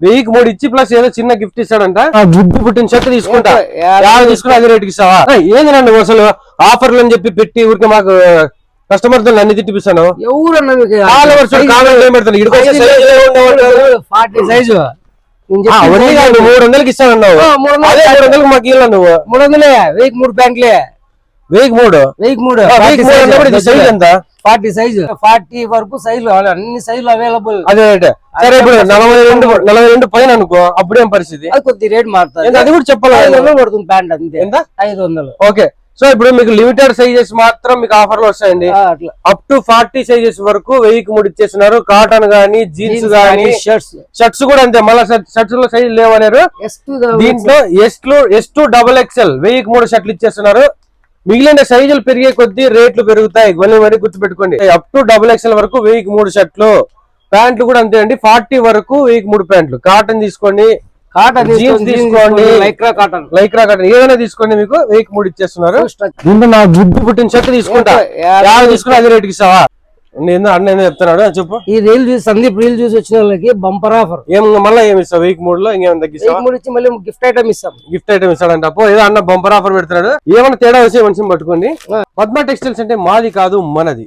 1000కి 3 ఇచ్చి ప్లస్ ఏదో చిన్న గిఫ్ట్ ఇస్తాడంట. గుడ్డు పుట్టిన షర్ట్ తీసుకుంటా తీసుకుని అదే రేటుకి ఇస్తావా? ఏంది నన్ను అసలు ఆఫర్లు అని చెప్పి పెట్టి ఊరికి మాకు కస్టమర్ తో అన్ని తిట్టిపిస్తాను. ఎవరన్నా 300 ఇస్తానన్నావు. 300 మాకు ఇవ్వాలి నువ్వు. 300 1000కి 3 ప్యాంట్లే 1000 సైజ్ ఎంత? 40 సైజు 40 వరకు సైజులు అన్ని సైజులు అవైలబుల్. అదే సరే ఇప్పుడు 42 పైన అనుకో అప్పుడేం పరిస్థితి? అది కొద్ది రేట్ మారుతుంది. అది కూడా చెప్పాలి. 500 పడుతుంది ప్యాంట్ అంతే. ఎంత? 500. ఓకే. సో ఇప్పుడు మీకు లిమిటెడ్ సైజెస్ మాత్రం మీకు ఆఫర్లు వస్తాయండి. అప్ టు 40 సైజెస్ వరకు 1000కి 3 ఇచ్చేస్తున్నారు. కాటన్ గానీ జీన్స్ గానీ షర్ట్స్ కూడా అంతే. మళ్ళీ షర్ట్స్ లో సైజ్ లేవనేరు. దీంట్లో S2 XXL 1000కి 3 షర్ట్లు ఇచ్చేస్తున్నారు. మిగిలిన సైజులు పెరిగే కొద్దీ రేట్లు పెరుగుతాయి. మరీ గుర్తుపెట్టుకోండి. అప్ టు XXL వరకు 1000కి 3 షర్ట్లు. ప్యాంట్లు కూడా అంతే అండి. 40 వరకు 1000కి 3 ప్యాంట్లు. కాటన్ తీసుకోండి, జీన్స్ తీసుకోండి, లైక్రా కాటన్ ఏదైనా తీసుకోండి, మీకు 1000కి 3 ఇచ్చేస్తున్నారు. దీంట్లో నా గుడ్డు పుట్టిన షర్ట్ తీసుకుంటా తీసుకుని అదే రేటుకి ఇస్తావా? అన్న చెప్తున్నాడు చెప్పు. ఈ రీల్ చూసి సందీప్ రీల్ చూసి వచ్చిన వాళ్ళకి బంపర్ ఆఫర్. మళ్ళీ ఏమి ఇస్తావు? 1000కి 3 లో ఇంకేమైనా తగ్గిస్తావా? 3 ఇచ్చి మళ్ళీ గిఫ్ట్ ఐటమ్ ఇస్తాం. గిఫ్ట్ ఐటమ్ ఇస్తాడంట. అప్పో ఏదో అన్న బంపర్ ఆఫర్ పెడుతున్నాడు. ఏమన్నా తేడా వచ్చే మనిషిని పట్టుకోండి. పద్మ టెక్స్టైల్స్ అంటే మాది కాదు మనది.